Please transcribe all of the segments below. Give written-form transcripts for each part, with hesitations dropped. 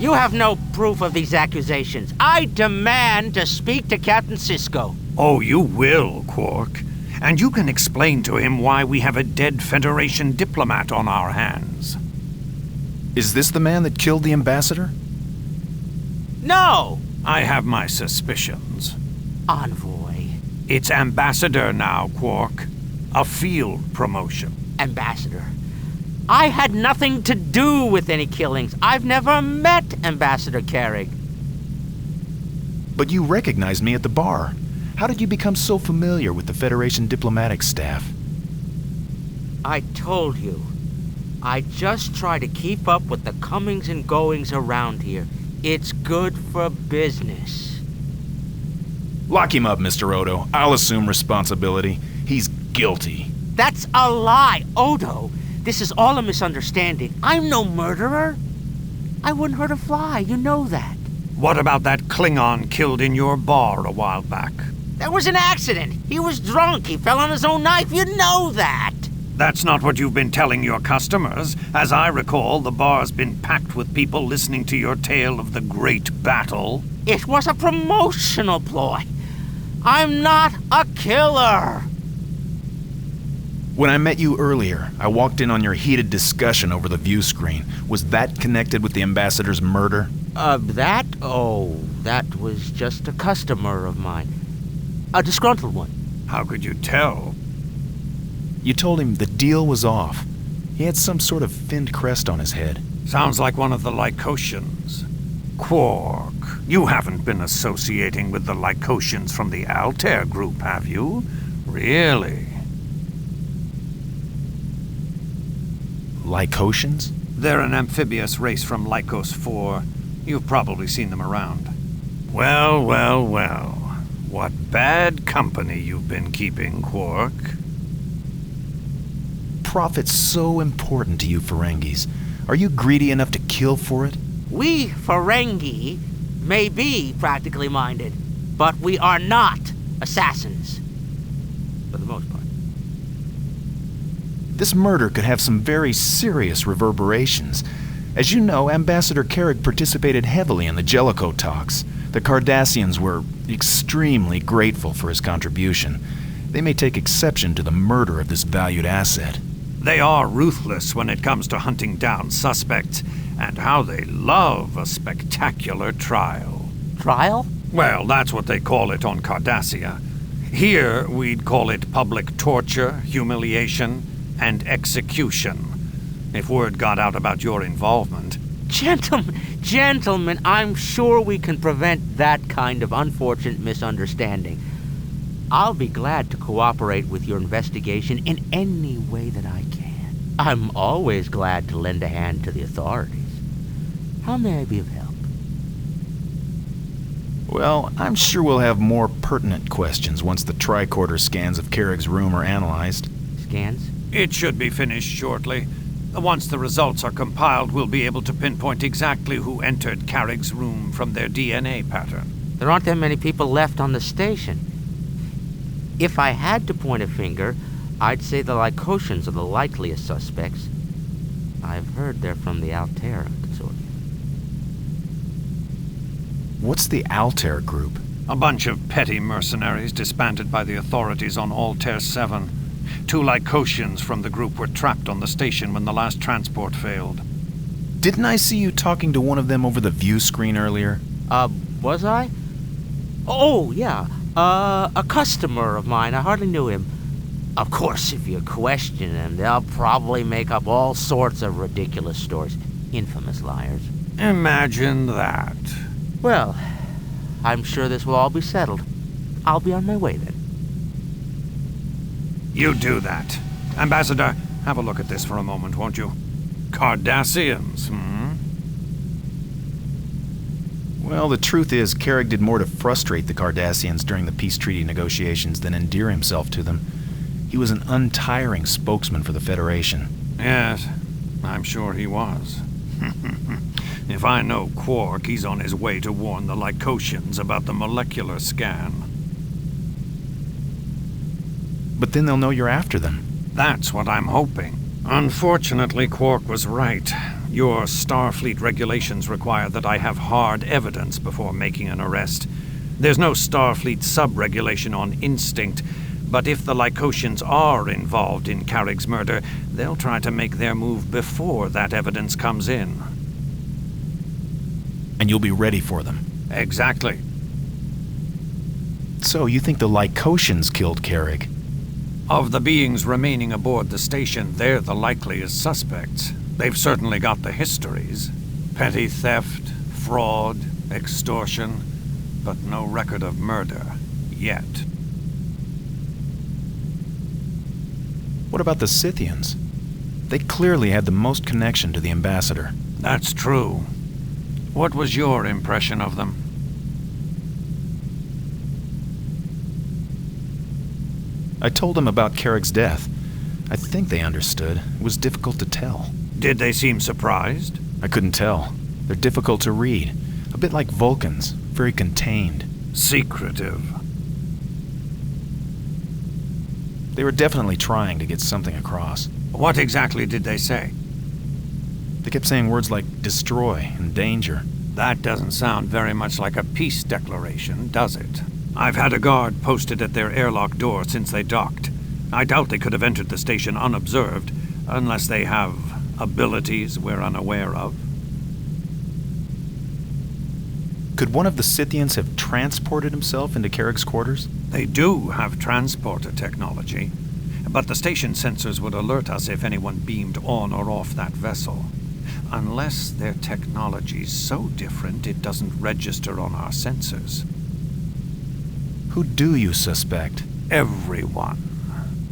You have no proof of these accusations. I demand to speak to Captain Sisko. Oh, you will, Quark. And you can explain to him why we have a dead Federation diplomat on our hands. Is this the man that killed the ambassador? No! I have my suspicions. Envoy. It's Ambassador now, Quark. A field promotion. Ambassador. I had nothing to do with any killings. I've never met Ambassador Carrig. But you recognized me at the bar. How did you become so familiar with the Federation diplomatic staff? I told you. I just try to keep up with the comings and goings around here. It's good for business. Lock him up, Mr. Odo. I'll assume responsibility. He's guilty. That's a lie, Odo. This is all a misunderstanding. I'm no murderer. I wouldn't hurt a fly, you know that. What about that Klingon killed in your bar a while back? That was an accident. He was drunk. He fell on his own knife. You know that. That's not what you've been telling your customers. As I recall, the bar's been packed with people listening to your tale of the great battle. It was a promotional ploy. I'm not a killer. When I met you earlier, I walked in on your heated discussion over the view screen. Was that connected with the ambassador's murder? That? Oh, that was just a customer of mine. A disgruntled one. How could you tell? You told him the deal was off. He had some sort of finned crest on his head. Sounds like one of the Lycosians. Quark, you haven't been associating with the Lycosians from the Altair group, have you? Really? Lycosians? They're an amphibious race from Lycos 4. You've probably seen them around. Well, well, well. What bad company you've been keeping, Quark. Profit's so important to you Ferengis. Are you greedy enough to kill for it? We, Ferengi, may be practically minded, but we are not assassins. For the most part. This murder could have some very serious reverberations. As you know, Ambassador Carrig participated heavily in the Jellicoe talks. The Cardassians were extremely grateful for his contribution. They may take exception to the murder of this valued asset. They are ruthless when it comes to hunting down suspects, and how they love a spectacular trial. Trial? Well, that's what they call it on Cardassia. Here, we'd call it public torture, humiliation, and execution. If word got out about your involvement. Gentlemen, I'm sure we can prevent that kind of unfortunate misunderstanding. I'll be glad to cooperate with your investigation in any way that I can. I'm always glad to lend a hand to the authorities. How may I be of help? Well, I'm sure we'll have more pertinent questions once the tricorder scans of Carrig's room are analyzed. Scans? It should be finished shortly. Once the results are compiled, we'll be able to pinpoint exactly who entered Carrig's room from their DNA pattern. There aren't that many people left on the station. If I had to point a finger, I'd say the Lycosians are the likeliest suspects. I've heard they're from the Altair Consortium. What's the Altair group? A bunch of petty mercenaries disbanded by the authorities on Altair 7. 2 Lycosians from the group were trapped on the station when the last transport failed. Didn't I see you talking to one of them over the view screen earlier? Was I? Oh, yeah. A customer of mine. I hardly knew him. Of course, if you question them, they'll probably make up all sorts of ridiculous stories. Infamous liars. Imagine that. Well, I'm sure this will all be settled. I'll be on my way then. You do that. Ambassador, have a look at this for a moment, won't you? Cardassians, Well, the truth is, Carrig did more to frustrate the Cardassians during the peace treaty negotiations than endear himself to them. He was an untiring spokesman for the Federation. Yes, I'm sure he was. If I know Quark, he's on his way to warn the Lycosians about the molecular scan. But then they'll know you're after them. That's what I'm hoping. Unfortunately, Quark was right. Your Starfleet regulations require that I have hard evidence before making an arrest. There's no Starfleet sub-regulation on instinct, but if the Lycosians are involved in Carrick's murder, they'll try to make their move before that evidence comes in. And you'll be ready for them. Exactly. So, you think the Lycosians killed Carrick? Of the beings remaining aboard the station, they're the likeliest suspects. They've certainly got the histories. Petty theft, fraud, extortion, but no record of murder. Yet. What about the Scythians? They clearly had the most connection to the ambassador. That's true. What was your impression of them? I told them about Carrick's death. I think they understood. It was difficult to tell. Did they seem surprised? I couldn't tell. They're difficult to read. A bit like Vulcans. Very contained. Secretive. They were definitely trying to get something across. What exactly did they say? They kept saying words like destroy and danger. That doesn't sound very much like a peace declaration, does it? I've had a guard posted at their airlock door since they docked. I doubt they could have entered the station unobserved, unless they have abilities we're unaware of. Could one of the Scythians have transported himself into Carrick's quarters? They do have transporter technology, but the station sensors would alert us if anyone beamed on or off that vessel. Unless their technology's so different it doesn't register on our sensors. Who do you suspect? Everyone.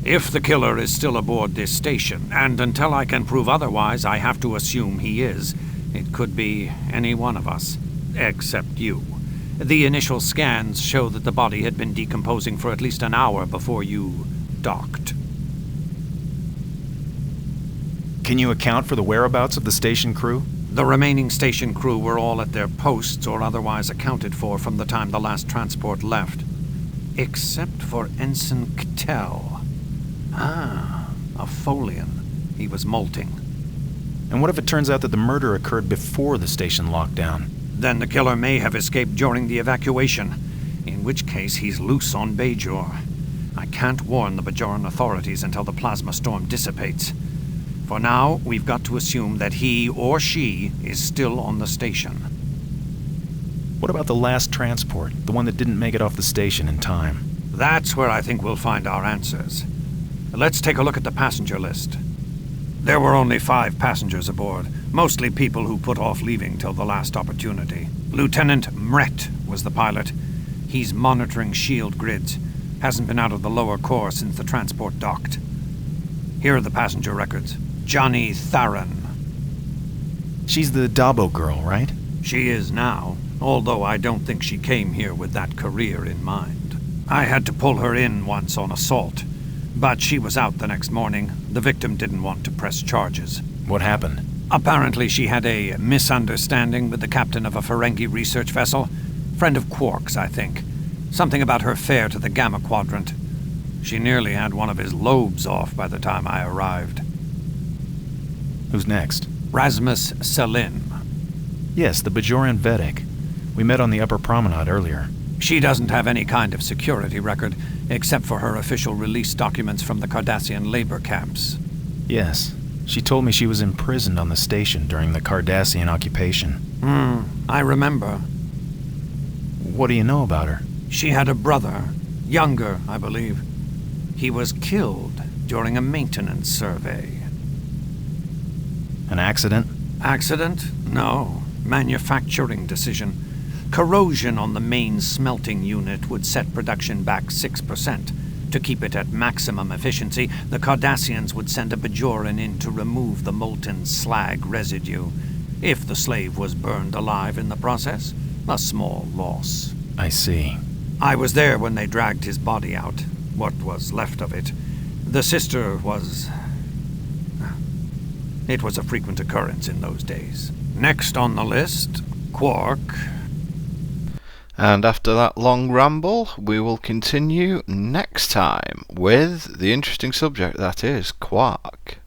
If the killer is still aboard this station, and until I can prove otherwise, I have to assume he is. It could be any one of us, except you. The initial scans show that the body had been decomposing for at least an hour before you docked. Can you account for the whereabouts of the station crew? The remaining station crew were all at their posts or otherwise accounted for from the time the last transport left. Except for Ensign Ktel. A Folian. He was molting. And what if it turns out that the murder occurred before the station lockdown? Then the killer may have escaped during the evacuation, in which case he's loose on Bajor. I can't warn the Bajoran authorities until the plasma storm dissipates. For now, we've got to assume that he or she is still on the station. What about the last transport, the one that didn't make it off the station in time? That's where I think we'll find our answers. Let's take a look at the passenger list. There were only 5 passengers aboard, mostly people who put off leaving till the last opportunity. Lieutenant Mret was the pilot. He's monitoring shield grids. Hasn't been out of the lower core since the transport docked. Here are the passenger records. Johnny Tharon. She's the Dabo girl, right? She is now, although I don't think she came here with that career in mind. I had to pull her in once on assault, but she was out the next morning. The victim didn't want to press charges. What happened? Apparently she had a misunderstanding with the captain of a Ferengi research vessel. Friend of Quark's, I think. Something about her fare to the Gamma Quadrant. She nearly had one of his lobes off by the time I arrived. Who's next? Rasmus Selin. Yes, the Bajoran Vedic. We met on the upper promenade earlier. She doesn't have any kind of security record, except for her official release documents from the Cardassian labor camps. Yes. She told me she was imprisoned on the station during the Cardassian occupation. I remember. What do you know about her? She had a brother, younger, I believe. He was killed during a maintenance survey. An accident? Accident? No. Manufacturing decision. Corrosion on the main smelting unit would set production back 6%. To keep it at maximum efficiency, the Cardassians would send a Bajoran in to remove the molten slag residue. If the slave was burned alive in the process, a small loss. I see. I was there when they dragged his body out, what was left of it. The sister was... It was a frequent occurrence in those days. Next on the list, Quark. And after that long ramble, we will continue next time with the interesting subject that is Quark.